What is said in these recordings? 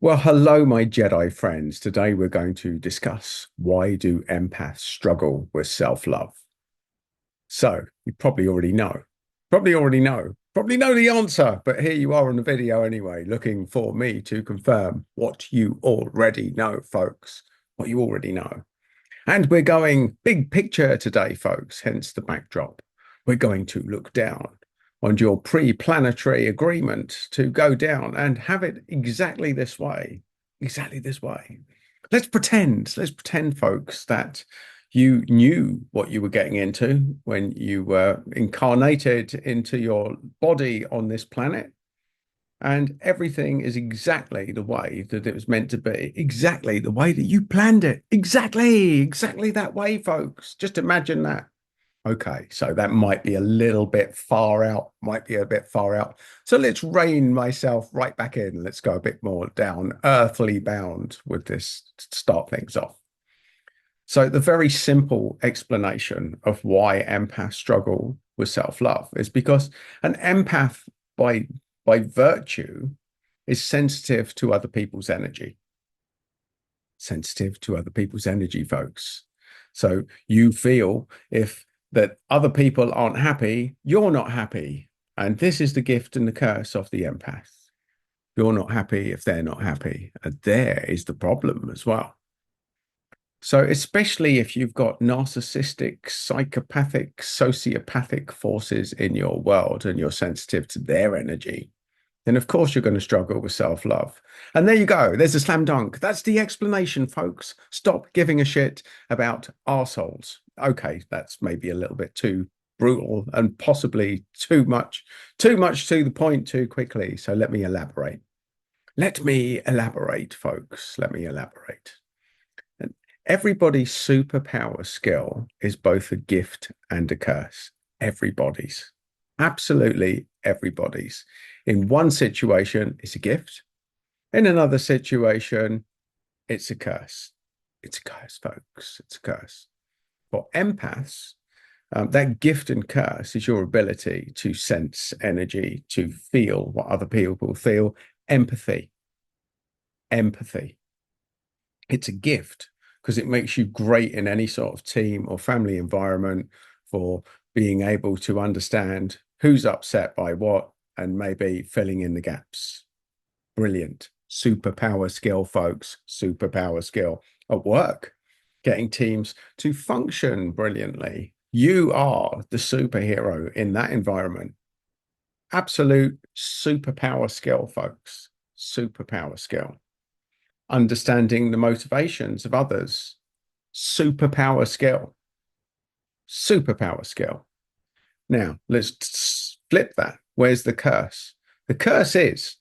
Well, hello, my Jedi friends. Today we're going to discuss why do empaths struggle with self-love? So you probably know the answer, but here you are on the video anyway, looking for me to confirm what you already know, folks, what you already know. And we're going big picture today, folks, hence the backdrop. We're going to look down on your pre-planetary agreement to go down and have it exactly this way. Exactly this way. Let's pretend, folks, that you knew what you were getting into when you were incarnated into your body on this planet and everything is exactly the way that it was meant to be, exactly the way that you planned it. Exactly that way, folks. Just imagine that. Okay, so that might be a little bit far out, might be a bit far out. So let's rein myself right back in. Let's go a bit more down, earthly bound with this to start things off. So the very simple explanation of why empaths struggle with self-love is because an empath by by virtue is sensitive to other people's energy. Sensitive to other people's energy, folks. So you feel if that other people aren't happy, you're not happy. And this is the gift and the curse of the empath. You're not happy if they're not happy. And there is the problem as well. So, especially if you've got narcissistic, psychopathic, sociopathic forces in your world and you're sensitive to their energy, then of course you're going to struggle with self-love. And there you go. There's a slam dunk. That's the explanation, folks. Stop giving a shit about arseholes. Okay, that's maybe a little bit too brutal and possibly too much to the point too quickly. So let me elaborate. Let me elaborate, folks. Let me elaborate. Everybody's superpower skill is both a gift and a curse. Everybody's. Absolutely everybody's. In one situation, it's a gift. In another situation, it's a curse. It's a curse, folks. It's a curse. For empaths, that gift and curse is your ability to sense energy, to feel what other people feel. Empathy. Empathy. It's a gift because it makes you great in any sort of team or family environment for being able to understand who's upset by what and maybe filling in the gaps. Brilliant. Superpower skill, folks. Superpower skill at work, getting teams to function brilliantly. You are the superhero in that environment. Absolute superpower skill, folks. Superpower skill. Understanding the motivations of others. Superpower skill. Superpower skill. Now, let's flip that. Where's the curse? The curse is,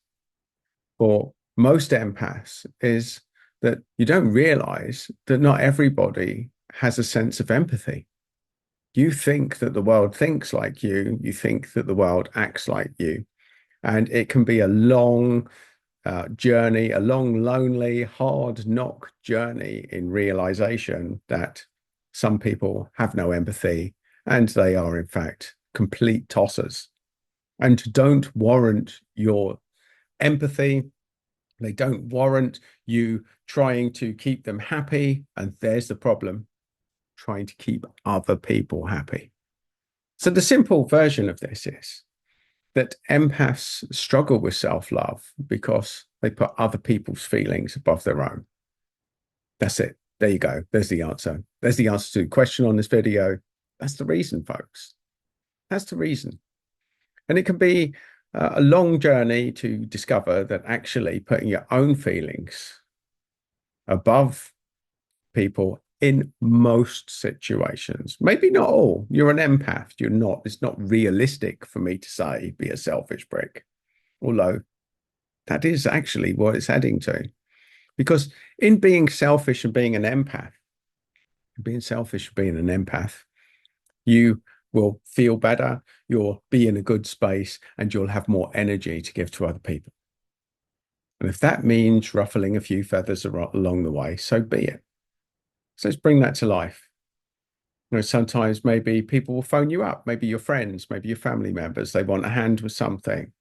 for most empaths, is that you don't realize that not everybody has a sense of empathy. You think that the world thinks like you think that the world acts like you. And it can be a long journey, a long, lonely, hard knock journey in realization that some people have no empathy and they are, in fact, complete tossers and don't warrant your empathy. They don't warrant you trying to keep them happy. And there's the problem, trying to keep other people happy. So the simple version of this is that empaths struggle with self-love because they put other people's feelings above their own. That's it. There you go. There's the answer. There's the answer to the question on this video. That's the reason, folks. That's the reason. And it can be a long journey to discover that actually putting your own feelings above people in most situations, maybe not all. You're an empath. You're not. It's not realistic for me to say be a selfish prick, although that is actually what it's heading to. Because in being selfish and being an empath, you will feel better, you'll be in a good space, and you'll have more energy to give to other people. And if that means ruffling a few feathers along the way, so be it. So let's bring that to life. Sometimes maybe people will phone you up, maybe your friends, maybe your family members, they want a hand with something.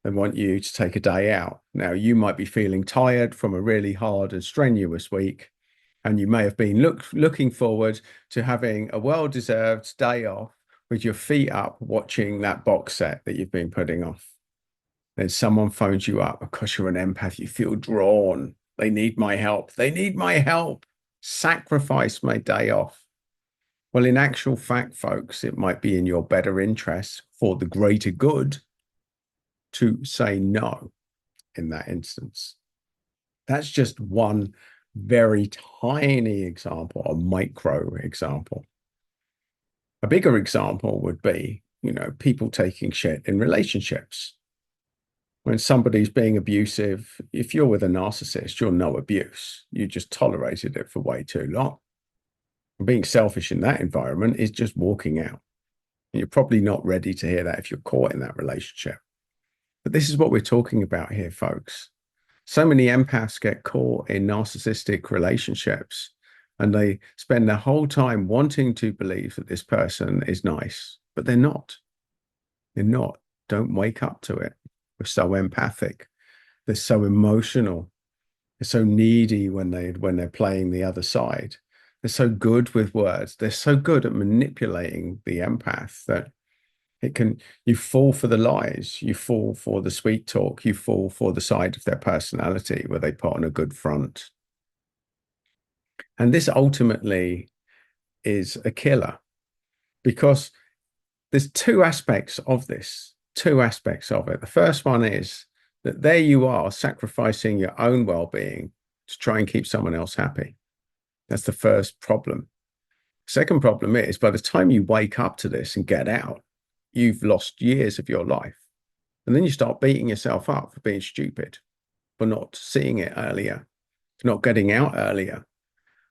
They want you to take a day out. Now, you might be feeling tired from a really hard and strenuous week, and you may have been looking forward to having a well-deserved day off with your feet up watching that box set that you've been putting off. Then someone phones you up because you're an empath. You feel drawn. They need my help. They need my help. Sacrifice my day off. Well, in actual fact, folks, it might be in your better interest for the greater good to say no in that instance. That's just one very tiny example, a micro example. A bigger example would be, people taking shit in relationships. When somebody's being abusive, if you're with a narcissist, you're no abuse. You just tolerated it for way too long. Being selfish in that environment is just walking out. You're probably not ready to hear that if you're caught in that relationship. But this is what we're talking about here, folks. So many empaths get caught in narcissistic relationships and they spend their whole time wanting to believe that this person is nice, but they're not. They're not. Don't wake up to it. We're so empathic. They're so emotional. They're so needy when they're playing the other side. They're so good with words. They're so good at manipulating the empath that you fall for the lies, you fall for the sweet talk, you fall for the side of their personality where they put on a good front. And this ultimately is a killer because there's two aspects of this, two aspects of it. The first one is that there you are sacrificing your own well-being to try and keep someone else happy. That's the first problem. Second problem is by the time you wake up to this and get out, you've lost years of your life. And then you start beating yourself up for being stupid, for not seeing it earlier, for not getting out earlier,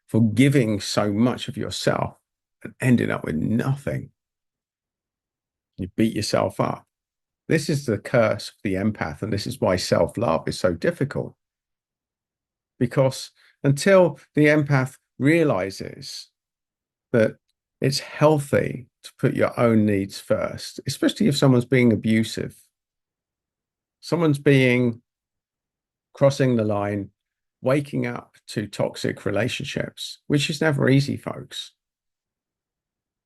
for giving so much of yourself and ending up with nothing. You beat yourself up. This is the curse of the empath, and this is why self-love is so difficult. Because until the empath realizes that it's healthy to put your own needs first, especially if someone's being abusive, someone's crossing the line, waking up to toxic relationships, which is never easy, folks.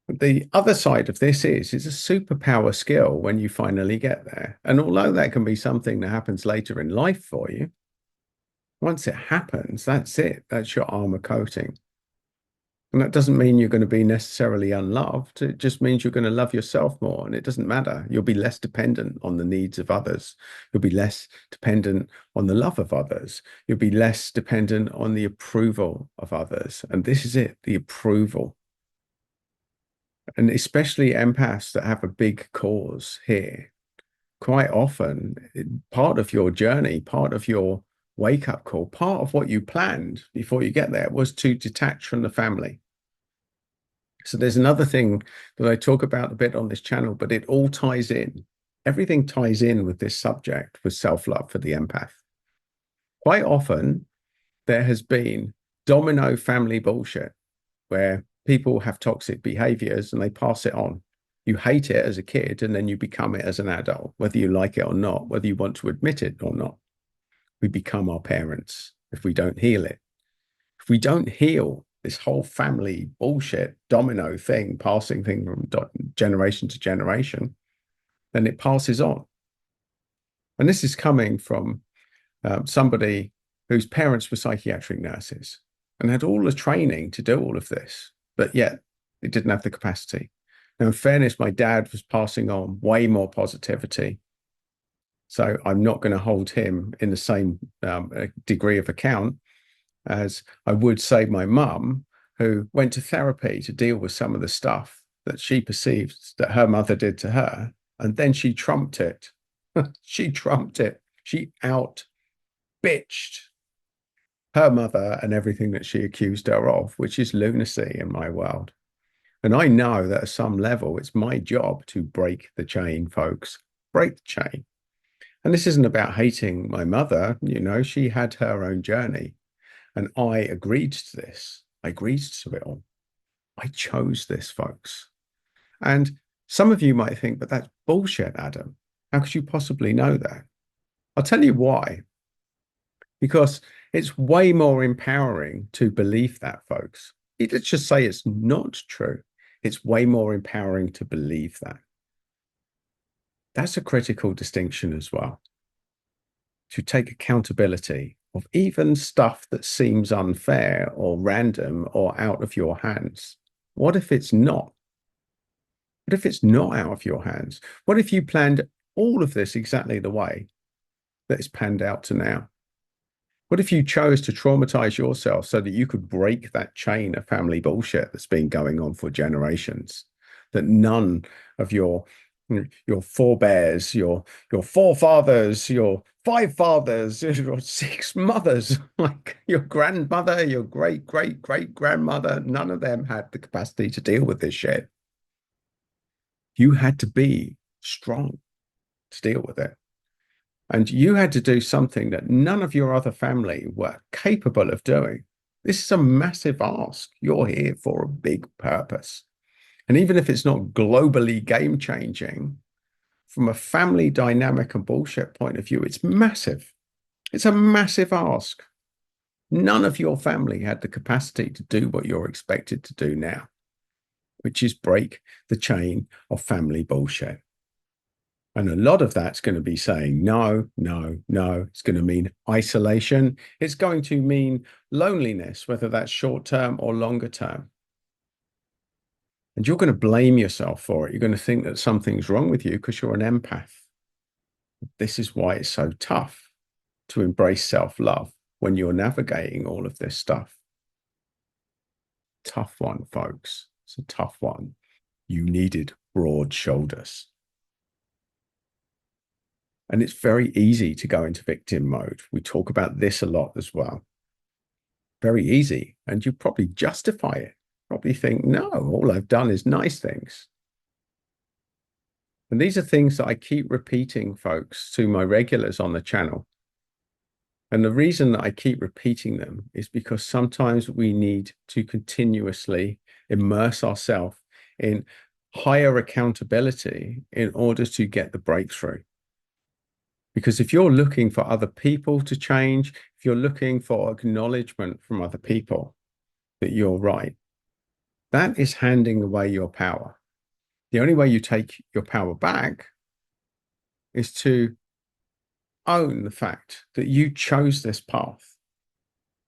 The other side of this is it's a superpower skill when you finally get there. And although that can be something that happens later in life for you, once it happens, that's it. That's your armor coating. And that doesn't mean you're going to be necessarily unloved. It just means you're going to love yourself more. And it doesn't matter. You'll be less dependent on the needs of others. You'll be less dependent on the love of others. You'll be less dependent on the approval of others. And this is it, the approval. And especially empaths that have a big cause here. Quite often, part of your journey, part of your wake-up call, part of what you planned before you get there was to detach from the family. So there's another thing that I talk about a bit on this channel, but it all ties in. Everything ties in with this subject, with self-love for the empath. Quite often, there has been domino family bullshit where people have toxic behaviors and they pass it on. You hate it as a kid and then you become it as an adult, whether you like it or not, whether you want to admit it or not. We become our parents if we don't heal it. If we don't heal this whole family bullshit domino thing, passing thing from generation to generation, then it passes on. And this is coming from somebody whose parents were psychiatric nurses and had all the training to do all of this, but yet they didn't have the capacity. Now, in fairness, my dad was passing on way more positivity. So I'm not going to hold him in the same degree of account as I would say my mum, who went to therapy to deal with some of the stuff that she perceived that her mother did to her. And then she trumped it. She trumped it. She out bitched her mother and everything that she accused her of, which is lunacy in my world. And I know that at some level, it's my job to break the chain, folks. Break the chain. And this isn't about hating my mother. She had her own journey. And I agreed to this. I agreed to it all. I chose this, folks. And some of you might think, but that's bullshit, Adam. How could you possibly know that? I'll tell you why. Because it's way more empowering to believe that, folks. Let's just say it's not true. It's way more empowering to believe that. That's a critical distinction as well. To take accountability of even stuff that seems unfair or random or out of your hands. What if it's not? What if it's not out of your hands? What if you planned all of this exactly the way that it's panned out to now? What if you chose to traumatize yourself so that you could break that chain of family bullshit that's been going on for generations? That none of your forebears, your forefathers, your five fathers, your six mothers, like your grandmother, your great great great grandmother, none of them had the capacity to deal with this shit. You had to be strong to deal with it. And you had to do something that none of your other family were capable of doing. This is a massive ask. You're here for a big purpose. And even if it's not globally game changing, from a family dynamic and bullshit point of view, it's massive. It's a massive ask. None of your family had the capacity to do what you're expected to do now, which is break the chain of family bullshit. And a lot of that's going to be saying no, no, no. It's going to mean isolation. It's going to mean loneliness, whether that's short term or longer term. And you're going to blame yourself for it. You're going to think that something's wrong with you because you're an empath. This is why it's so tough to embrace self-love when you're navigating all of this stuff. Tough one, folks. It's a tough one. You needed broad shoulders. And it's very easy to go into victim mode. We talk about this a lot as well. Very easy. And you probably justify it. Probably think, no, all I've done is nice things. And these are things that I keep repeating, folks, to my regulars on the channel. And the reason that I keep repeating them is because sometimes we need to continuously immerse ourselves in higher accountability in order to get the breakthrough. Because if you're looking for other people to change, if you're looking for acknowledgement from other people that you're right, that is handing away your power. The only way you take your power back is to own the fact that you chose this path.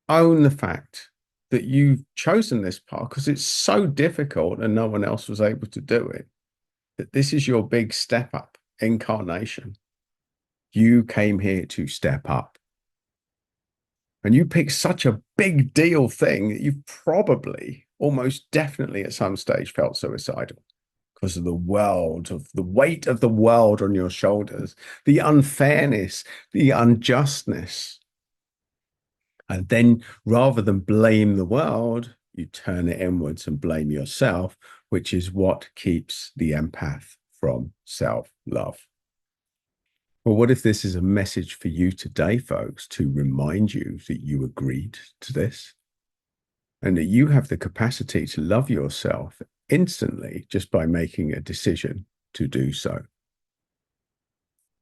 Own the fact that you've chosen this path because it's so difficult and no one else was able to do it, that this is your big step up incarnation. You came here to step up. And you picked such a big deal thing that you've probably, almost definitely at some stage felt suicidal because of the world, of the weight of the world on your shoulders, the unfairness, the unjustness. And then rather than blame the world, you turn it inwards and blame yourself, which is what keeps the empath from self-love. Well, what if this is a message for you today, folks, to remind you that you agreed to this and that you have the capacity to love yourself instantly just by making a decision to do so?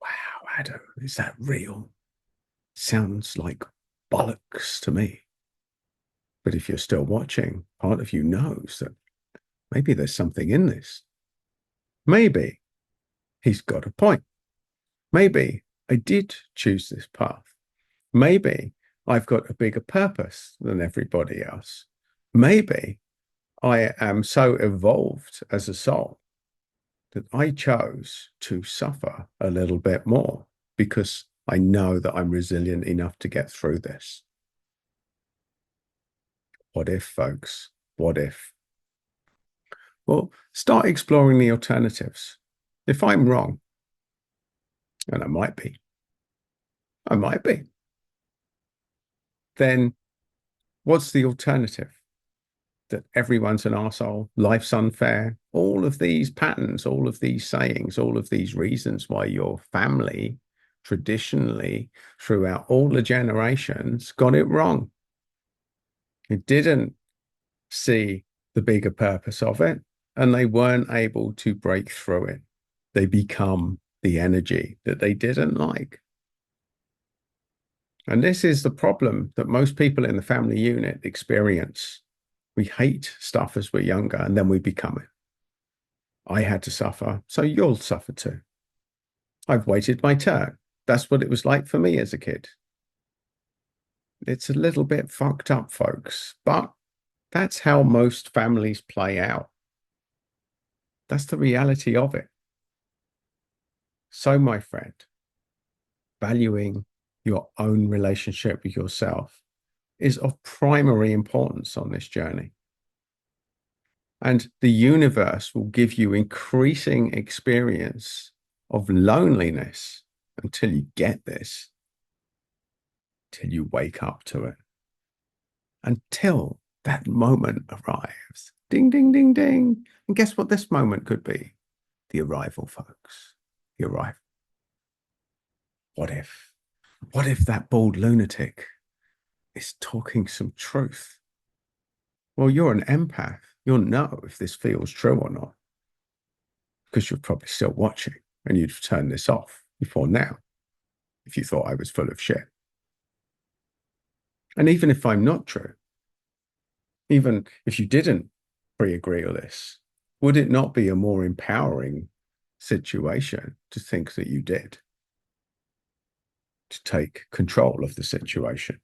Wow, Adam, is that real? Sounds like bollocks to me. But if you're still watching, part of you knows that maybe there's something in this. Maybe he's got a point. Maybe I did choose this path. Maybe I've got a bigger purpose than everybody else. Maybe I am so evolved as a soul that I chose to suffer a little bit more because I know that I'm resilient enough to get through this. What if, folks? What if? Well, start exploring the alternatives. If I'm wrong, and I might be, then what's the alternative? That everyone's an arsehole, life's unfair, all of these patterns, all of these sayings, all of these reasons why your family traditionally throughout all the generations got it wrong. It didn't see the bigger purpose of it, and they weren't able to break through it. They become the energy that they didn't like. And this is the problem that most people in the family unit experience. We hate stuff as we're younger and then we become it. I had to suffer, so you'll suffer too. I've waited my turn. That's what it was like for me as a kid. It's a little bit fucked up, folks, but that's how most families play out. That's the reality of it. So, my friend, valuing your own relationship with yourself is of primary importance on this journey. And the universe will give you increasing experience of loneliness until you get this, till you wake up to it, until that moment arrives. Ding, ding, ding, ding. And guess what this moment could be? The arrival, folks. The arrival. What if? What if that bald lunatic is talking some truth? Well, you're an empath. You'll know if this feels true or not, because you're probably still watching and you'd turn this off before now if you thought I was full of shit. And even if I'm not true, even if you didn't pre-agree with this, would it not be a more empowering situation to think that you did? To take control of the situation,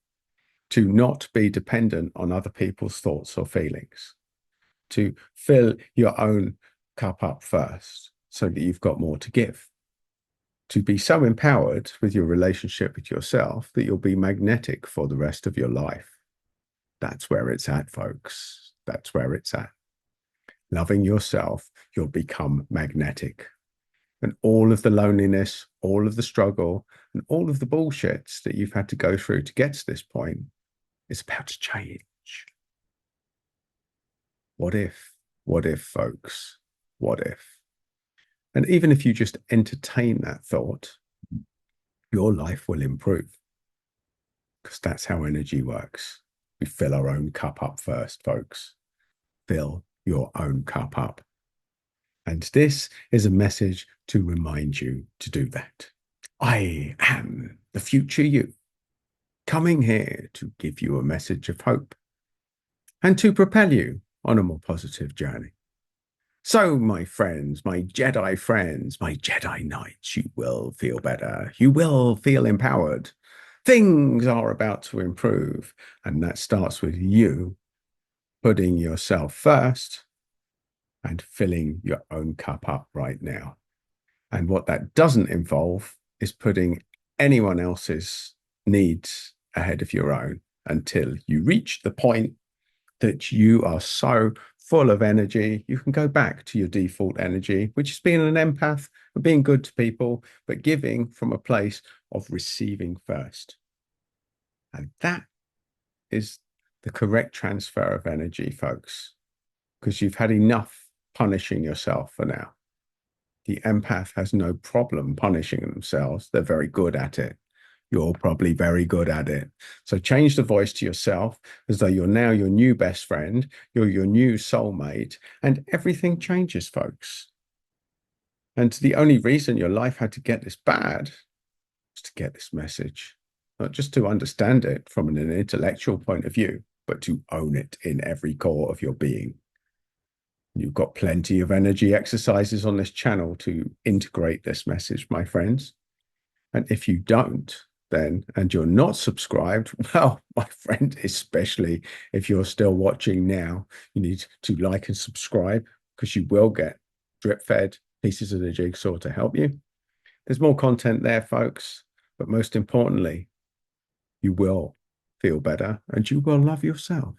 to not be dependent on other people's thoughts or feelings, to fill your own cup up first so that you've got more to give, to be so empowered with your relationship with yourself that you'll be magnetic for the rest of your life. That's where it's at, folks. That's where it's at. Loving yourself, you'll become magnetic. And all of the loneliness, all of the struggle, and all of the bullshits that you've had to go through to get to this point is about to change. What if? What if, folks? What if? And even if you just entertain that thought, your life will improve. Because that's how energy works. We fill our own cup up first, folks. Fill your own cup up. And this is a message to remind you to do that. I am the future you, coming here to give you a message of hope and to propel you on a more positive journey. So, my friends, my Jedi friends, my Jedi Knights, you will feel better. You will feel empowered. Things are about to improve. And that starts with you putting yourself first and filling your own cup up right now. And what that doesn't involve is putting anyone else's needs ahead of your own until you reach the point that you are so full of energy, you can go back to your default energy, which is being an empath, being good to people, but giving from a place of receiving first. And that is the correct transfer of energy, folks, because you've had enough punishing yourself for now. The empath has no problem punishing themselves. They're very good at it. You're probably very good at it. So change the voice to yourself as though you're now your new best friend, you're your new soulmate, and everything changes, folks. And the only reason your life had to get this bad was to get this message, not just to understand it from an intellectual point of view, but to own it in every core of your being. You've got plenty of energy exercises on this channel to integrate this message, my friends. And if you don't, then, and you're not subscribed, well, my friend, especially if you're still watching now, you need to like and subscribe because you will get drip fed pieces of the jigsaw to help you. There's more content there, folks. But most importantly, you will feel better and you will love yourself.